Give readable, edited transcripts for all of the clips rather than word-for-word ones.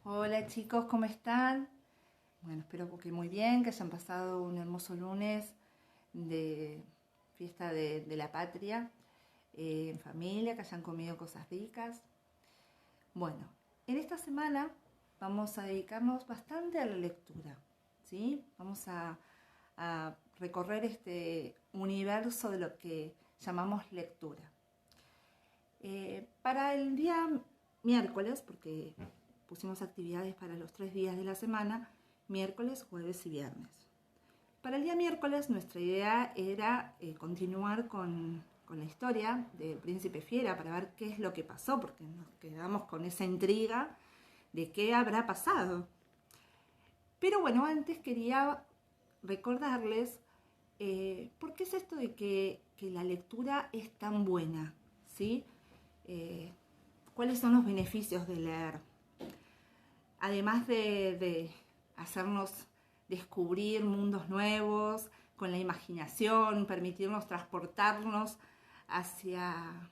Hola chicos, ¿cómo están? Bueno, espero que muy bien, que hayan pasado un hermoso lunes de fiesta de la patria, en familia, que hayan comido cosas ricas. Bueno, en esta semana vamos a dedicarnos bastante a la lectura, ¿sí? Vamos a recorrer este universo de lo que llamamos lectura. Para el día miércoles, porque pusimos actividades para los 3 días de la semana, miércoles, jueves y viernes. Para el día miércoles nuestra idea era continuar con la historia del Príncipe Fiera para ver qué es lo que pasó, porque nos quedamos con esa intriga de qué habrá pasado. Pero bueno, antes quería recordarles por qué es esto de que la lectura es tan buena, ¿sí? ¿Cuáles son los beneficios de leer? Además de hacernos descubrir mundos nuevos con la imaginación, permitirnos transportarnos hacia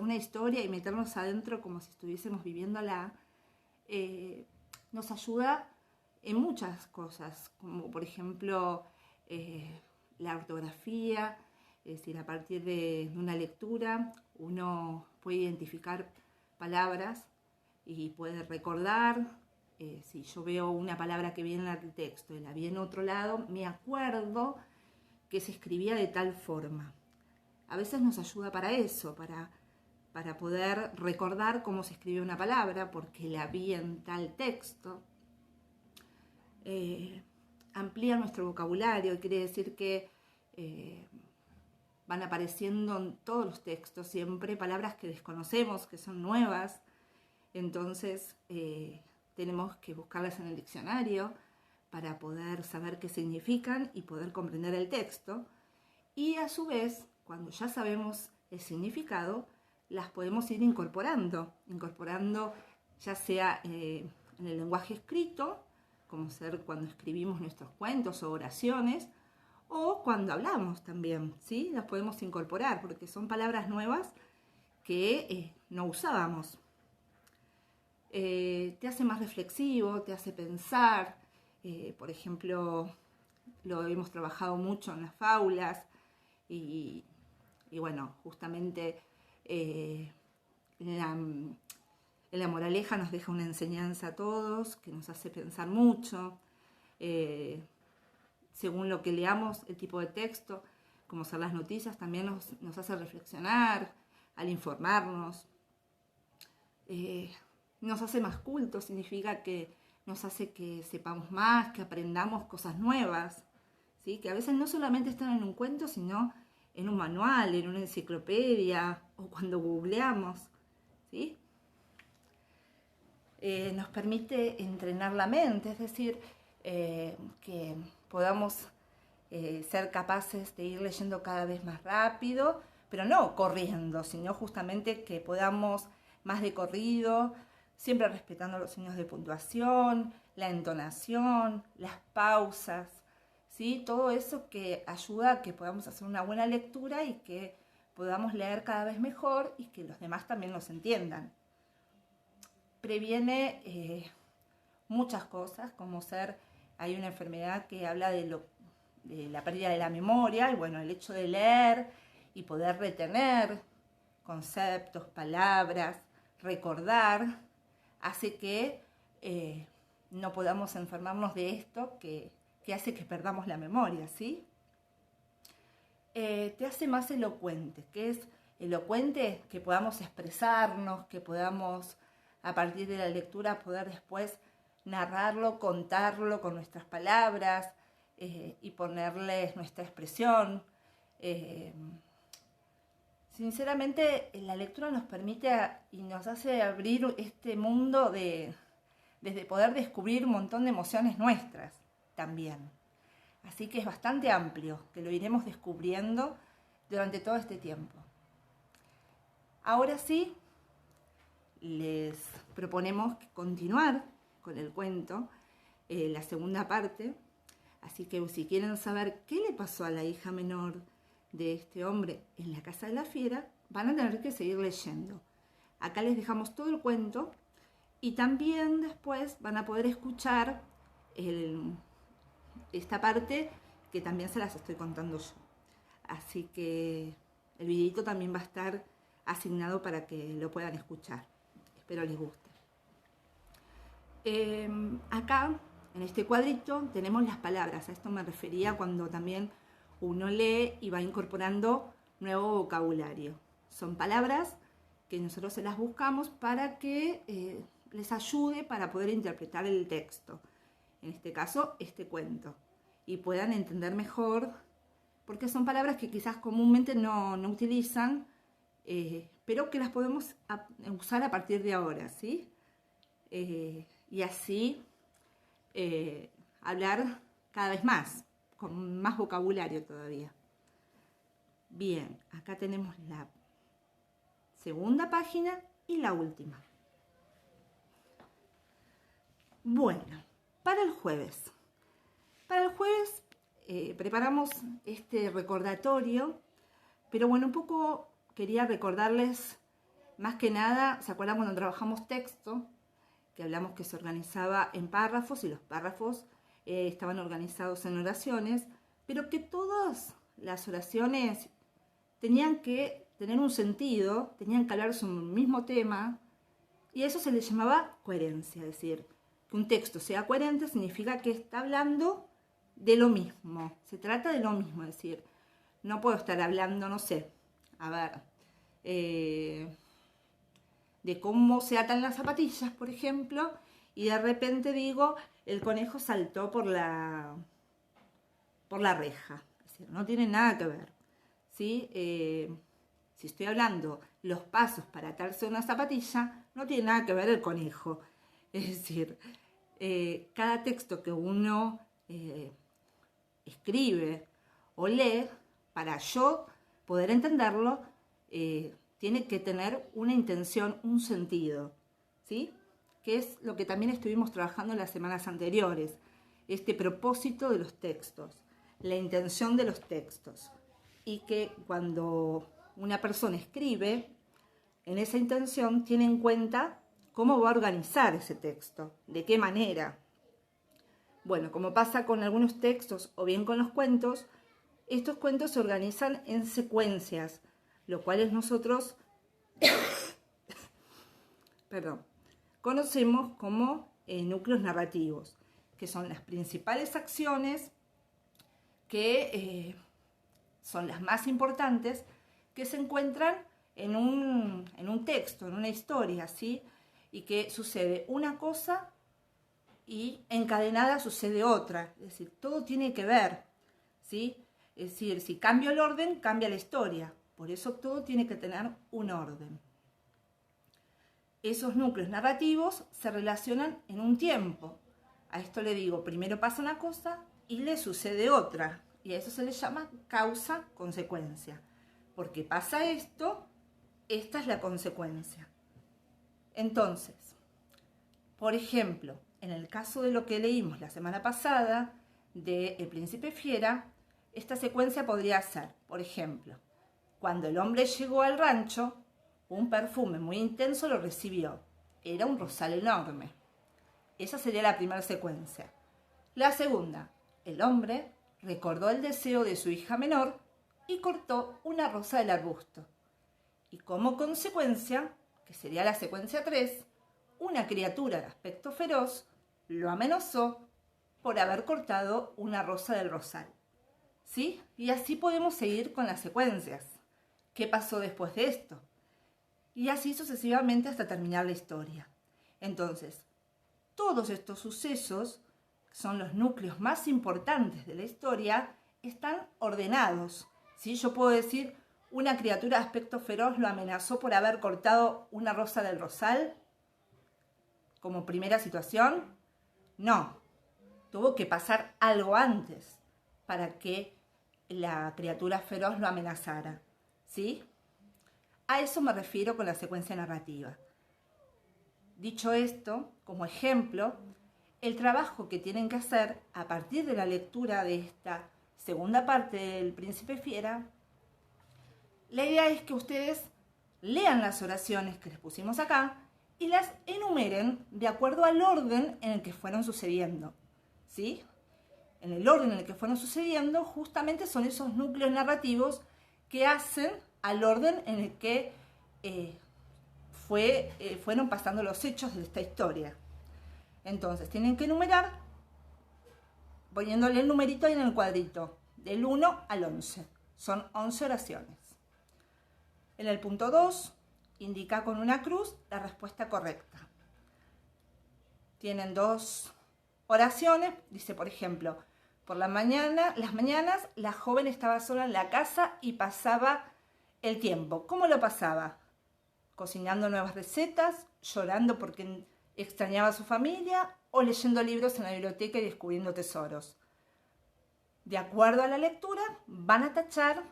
una historia y meternos adentro como si estuviésemos viviéndola, nos ayuda en muchas cosas, como por ejemplo la ortografía, es decir, a partir de una lectura uno puede identificar palabras y puede recordar. Si yo veo una palabra que viene en el texto y la vi en otro lado, me acuerdo que se escribía de tal forma. A veces nos ayuda para eso, para poder recordar cómo se escribe una palabra, porque la vi en tal texto. Amplía nuestro vocabulario, quiere decir que van apareciendo en todos los textos siempre palabras que desconocemos, que son nuevas. Entonces tenemos que buscarlas en el diccionario para poder saber qué significan y poder comprender el texto. Y a su vez, cuando ya sabemos el significado, las podemos ir incorporando ya sea en el lenguaje escrito, como ser cuando escribimos nuestros cuentos o oraciones, o cuando hablamos también, ¿sí? Las podemos incorporar porque son palabras nuevas que no usábamos. Te hace más reflexivo, te hace pensar. Por ejemplo, lo hemos trabajado mucho en las fábulas y bueno, justamente en la moraleja nos deja una enseñanza a todos que nos hace pensar mucho. Según lo que leamos, el tipo de texto, como son las noticias, también nos hace reflexionar al informarnos. Nos hace más cultos, significa que nos hace que sepamos más, que aprendamos cosas nuevas, ¿sí? Que a veces no solamente están en un cuento, sino en un manual, en una enciclopedia o cuando googleamos, ¿sí? Nos permite entrenar la mente, es decir, que podamos ser capaces de ir leyendo cada vez más rápido, pero no corriendo, sino justamente que podamos más de corrido, siempre respetando los signos de puntuación, la entonación, las pausas, ¿sí? Todo eso que ayuda a que podamos hacer una buena lectura y que podamos leer cada vez mejor y que los demás también nos entiendan. Previene muchas cosas, como hay una enfermedad que habla de la pérdida de la memoria, y bueno, el hecho de leer y poder retener conceptos, palabras, recordar, hace que no podamos enfermarnos de esto que hace que perdamos la memoria, ¿sí? Te hace más elocuente. ¿Qué es elocuente? Que podamos expresarnos, que podamos, a partir de la lectura, poder después narrarlo, contarlo con nuestras palabras y ponerles nuestra expresión. Sinceramente, la lectura nos permite y nos hace abrir este mundo desde poder descubrir un montón de emociones nuestras también. Así que es bastante amplio, que lo iremos descubriendo durante todo este tiempo. Ahora sí, les proponemos continuar con el cuento, la segunda parte. Así que si quieren saber qué le pasó a la hija menor de este hombre en la casa de la fiera, van a tener que seguir leyendo. Acá les dejamos todo el cuento Y también después van a poder escuchar esta parte que también se las estoy contando yo. Así que el videito también va a estar asignado para que lo puedan escuchar. Espero les guste. Acá, en este cuadrito, tenemos las palabras. A esto me refería cuando también uno lee y va incorporando nuevo vocabulario. Son palabras que nosotros se las buscamos para que les ayude para poder interpretar el texto. En este caso, este cuento. Y puedan entender mejor, porque son palabras que quizás comúnmente no utilizan, pero que las podemos usar a partir de ahora, ¿sí? Y así hablar cada vez más, con más vocabulario todavía. Bien, acá tenemos la segunda página y la última. Bueno, para el jueves. Para el jueves preparamos este recordatorio, pero bueno, un poco quería recordarles, más que nada, ¿se acuerdan cuando trabajamos texto? Que hablamos que se organizaba en párrafos y los párrafos estaban organizados en oraciones, pero que todas las oraciones tenían que tener un sentido, tenían que hablar sobre un mismo tema, y a eso se le llamaba coherencia. Es decir, que un texto sea coherente significa que está hablando de lo mismo, se trata de lo mismo. Es decir, no puedo estar hablando, no sé, a ver, de cómo se atan las zapatillas, por ejemplo, y de repente digo, el conejo saltó por la reja. Es decir, no tiene nada que ver, ¿sí? Si estoy hablando los pasos para atarse una zapatilla, no tiene nada que ver el conejo. Es decir, cada texto que uno escribe o lee, para yo poder entenderlo, tiene que tener una intención, un sentido, ¿sí? Que es lo que también estuvimos trabajando en las semanas anteriores, este propósito de los textos, la intención de los textos, y que cuando una persona escribe, en esa intención tiene en cuenta cómo va a organizar ese texto, de qué manera. Bueno, como pasa con algunos textos o bien con los cuentos, estos cuentos se organizan en secuencias, lo cual nosotros conocemos como núcleos narrativos, que son las principales acciones que son las más importantes, que se encuentran en un texto, en una historia, ¿sí? Y que sucede una cosa y encadenada sucede otra. Es decir, todo tiene que ver, ¿sí? Es decir, si cambio el orden, cambia la historia. Por eso todo tiene que tener un orden. Esos núcleos narrativos se relacionan en un tiempo. A esto le digo, primero pasa una cosa y le sucede otra. Y a eso se le llama causa-consecuencia. Porque pasa esto, esta es la consecuencia. Entonces, por ejemplo, en el caso de lo que leímos la semana pasada, de El Príncipe Fiera, esta secuencia podría ser, por ejemplo, cuando el hombre llegó al rancho, un perfume muy intenso lo recibió. Era un rosal enorme. Esa sería la primera secuencia. La segunda, el hombre recordó el deseo de su hija menor y cortó una rosa del arbusto. Y como consecuencia, que sería la secuencia 3, una criatura de aspecto feroz lo amenazó por haber cortado una rosa del rosal. ¿Sí? Y así podemos seguir con las secuencias. ¿Qué pasó después de esto? Y así sucesivamente hasta terminar la historia. Entonces, todos estos sucesos, que son los núcleos más importantes de la historia, están ordenados. ¿Sí? Yo puedo decir, una criatura de aspecto feroz lo amenazó por haber cortado una rosa del rosal como primera situación. No, tuvo que pasar algo antes para que la criatura feroz lo amenazara. ¿Sí? A eso me refiero con la secuencia narrativa. Dicho esto, como ejemplo, el trabajo que tienen que hacer a partir de la lectura de esta segunda parte del Príncipe Fiera, la idea es que ustedes lean las oraciones que les pusimos acá y las enumeren de acuerdo al orden en el que fueron sucediendo, ¿sí? En el orden en el que fueron sucediendo, justamente son esos núcleos narrativos que hacen al orden en el que fueron pasando los hechos de esta historia. Entonces, tienen que enumerar poniéndole el numerito ahí en el cuadrito, del 1 al 11. Son 11 oraciones. En el punto 2, indica con una cruz la respuesta correcta. Tienen 2 oraciones, dice por ejemplo, por las mañanas, la joven estaba sola en la casa y pasaba el tiempo. ¿Cómo lo pasaba? Cocinando nuevas recetas, llorando porque extrañaba a su familia o leyendo libros en la biblioteca y descubriendo tesoros. De acuerdo a la lectura, van a tachar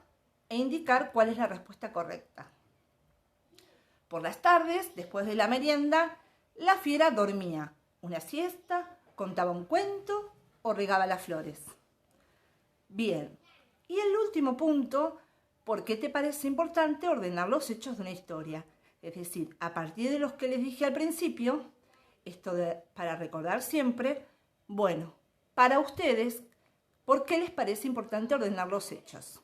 e indicar cuál es la respuesta correcta. Por las tardes, después de la merienda, la fiera dormía una siesta, contaba un cuento o regaba las flores. Bien, y el último punto, ¿por qué te parece importante ordenar los hechos de una historia? Es decir, a partir de los que les dije al principio, para recordar siempre, bueno, para ustedes, ¿por qué les parece importante ordenar los hechos?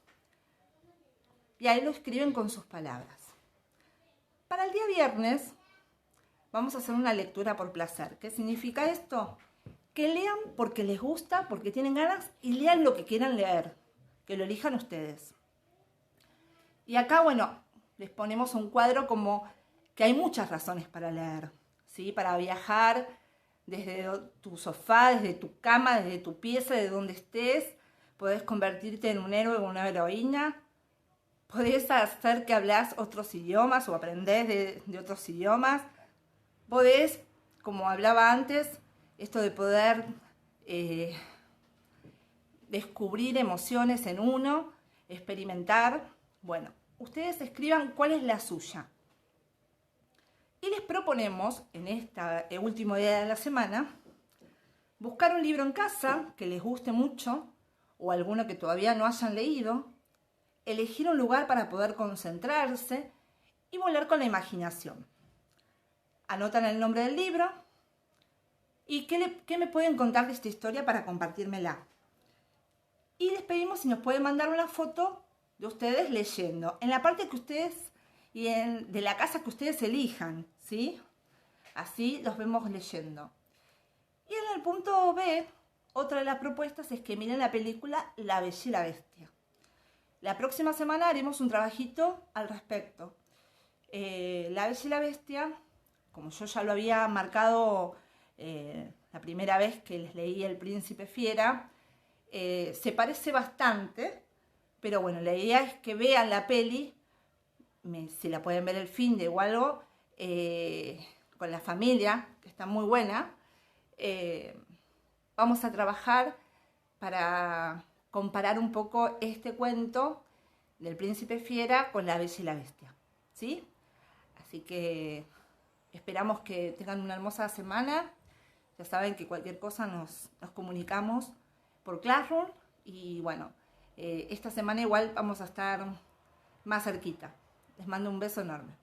Y ahí lo escriben con sus palabras. Para el día viernes vamos a hacer una lectura por placer. ¿Qué significa esto? Que lean porque les gusta, porque tienen ganas y lean lo que quieran leer, que lo elijan ustedes. Y acá, bueno, les ponemos un cuadro como que hay muchas razones para leer, ¿sí? Para viajar desde tu sofá, desde tu cama, desde tu pieza, de donde estés. Podés convertirte en un héroe o una heroína. Podés hacer que hablas otros idiomas o aprendés de otros idiomas. Podés, como hablaba antes, esto de poder descubrir emociones en uno, experimentar. Bueno, ustedes escriban cuál es la suya. Y les proponemos, en este último día de la semana, buscar un libro en casa que les guste mucho o alguno que todavía no hayan leído, elegir un lugar para poder concentrarse y volar con la imaginación. Anotan el nombre del libro y qué me pueden contar de esta historia para compartírmela. Y les pedimos si nos pueden mandar una foto de ustedes leyendo, en la parte que ustedes de la casa que ustedes elijan, ¿sí? Así los vemos leyendo. Y en el punto B, otra de las propuestas es que miren la película La Bella y la Bestia. La próxima semana haremos un trabajito al respecto. La Bella y la Bestia, como yo ya lo había marcado la primera vez que les leí El Príncipe Fiera, se parece bastante, pero bueno, la idea es que vean la peli, si la pueden ver el fin de o algo, con la familia, que está muy buena. Vamos a trabajar para comparar un poco este cuento del Príncipe Fiera con La Bella y la Bestia, ¿sí? Así que esperamos que tengan una hermosa semana. Ya saben que cualquier cosa nos comunicamos por Classroom y bueno, esta semana igual vamos a estar más cerquita. Les mando un beso enorme.